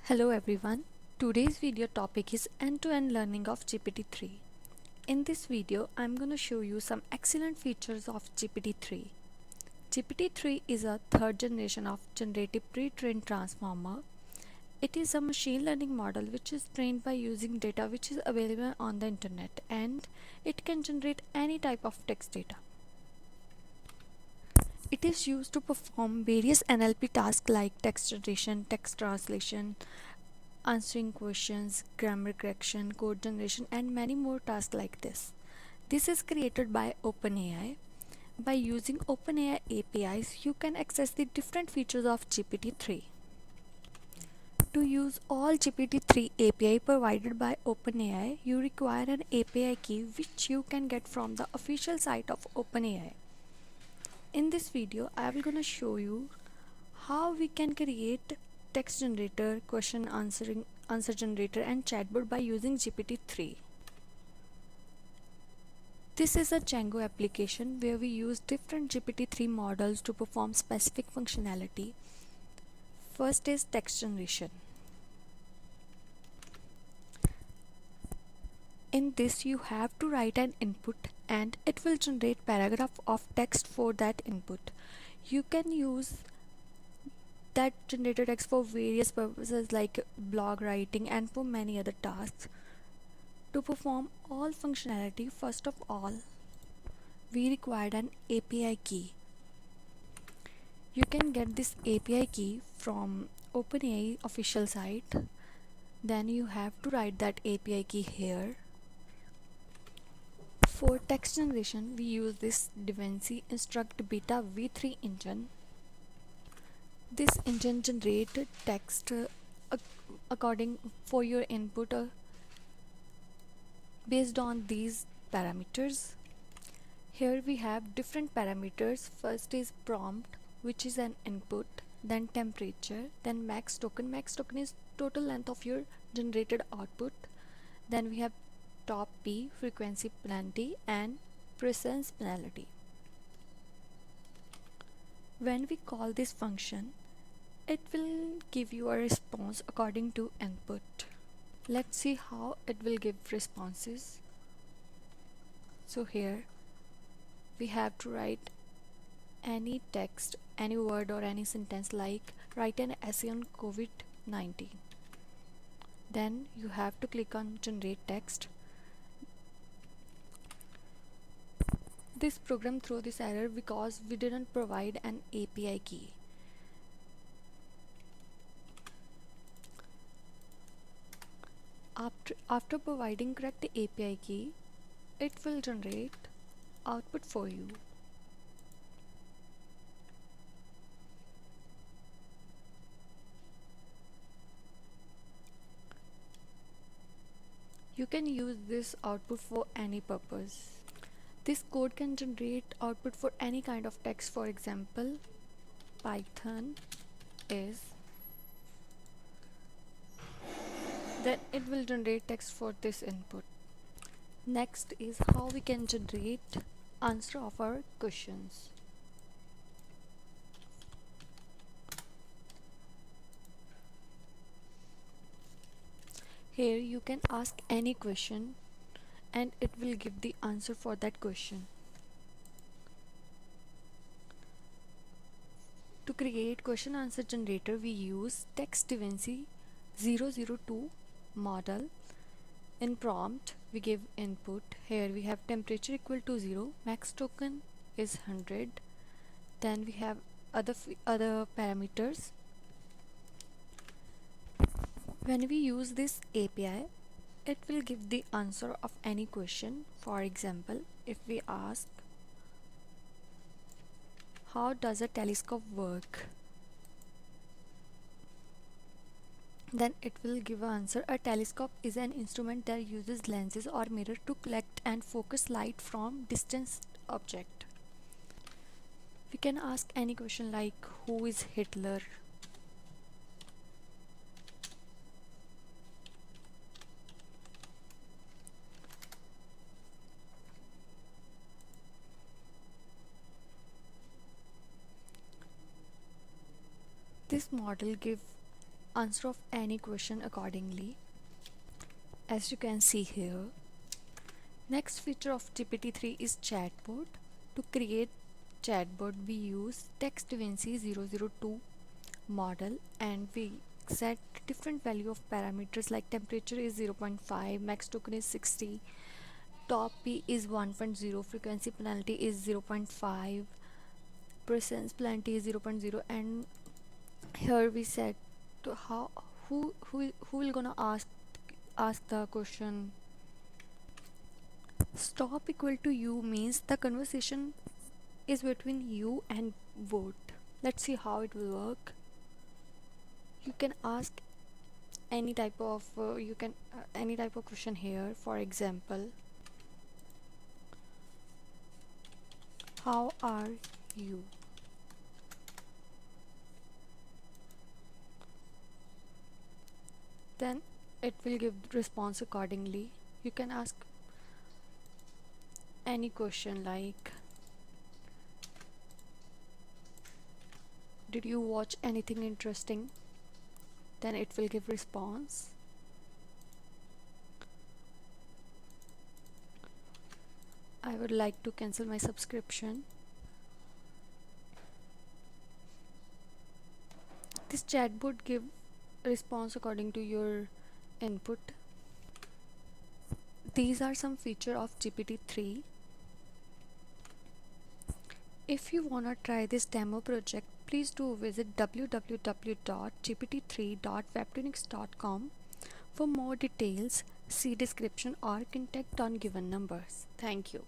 Hello everyone. Today's video topic is end-to-end learning of GPT-3. In this video, I'm going to show you some excellent features of GPT-3. GPT-3 is a third generation of generative pre-trained transformer. It is a machine learning model which is trained by using data which is available on the internet, and it can generate any type of text data. It is used to perform various NLP tasks like text generation, text translation, answering questions, grammar correction, code generation, and many more tasks like this. This is created by OpenAI. By using OpenAI APIs, you can access the different features of GPT-3. To use all GPT-3 API provided by OpenAI, you require an API key which you can get from the official site of OpenAI. In this video, I will gonna show you how we can create text generator, answer generator, and chatbot by using GPT-3. This is a Django application where we use different GPT-3 models to perform specific functionality. First is text generation. In this, you have to write an input and it will generate paragraph of text for that input. You can use that generated text for various purposes like blog writing and for many other tasks. To perform all functionality, first of all, we required an API key. You can get this API key from OpenAI official site. Then you have to write that API key here. For text generation, we use this DaVinci Instruct Beta V3 engine. This engine generates text according for your input based on these parameters. Here we have different parameters. First is prompt, which is an input, then temperature, then max token. Max token is total length of your generated output. Then we have top P, frequency penalty, and presence penalty. When we call this function, it will give you a response according to input. Let's see how it will give responses. So here we have to write any text, any word or any sentence, like write an essay on COVID-19. Then you have to click on generate text. This program throws this error because we didn't provide an API key. After providing correct API key, it will generate output for you. You can use this output for any purpose. This code can generate output for any kind of text. For example, Python is, then it will generate text for this input. Next is how we can generate answer of our questions. Here you can ask any question and it will give the answer for that question. To create question answer generator, we use text DaVinci 002 model. In prompt, we give input. Here we have temperature equal to 0, max token is 100. Then we have other parameters. When we use this API, it will give the answer of any question. For example, if we ask, how does a telescope work? Then it will give an answer. A telescope is an instrument that uses lenses or mirror to collect and focus light from distant object. We can ask any question like, who is Hitler? This model gives answer of any question accordingly, as you can see here. Next feature of GPT-3 is Chatbot. To create Chatbot, we use TextVinci 002 model, and we set different value of parameters like temperature is 0.5, max token is 60, top P is 1.0, frequency penalty is 0.5, presence penalty is 0.0, and here we set to how who will gonna ask the question. Stop equal to you means the conversation is between you and bot. Let's see how it will work. You can ask any type of any type of question here. For example, how are you? Then it will give response accordingly. You can ask any question like, did you watch anything interesting? Then it will give response. I would like to cancel my subscription. This chatbot give response according to your input. These are some feature of GPT-3. If you wanna try this demo project, please do visit www.gpt3.webtunics.com. For more details, see description or contact on given numbers. Thank you.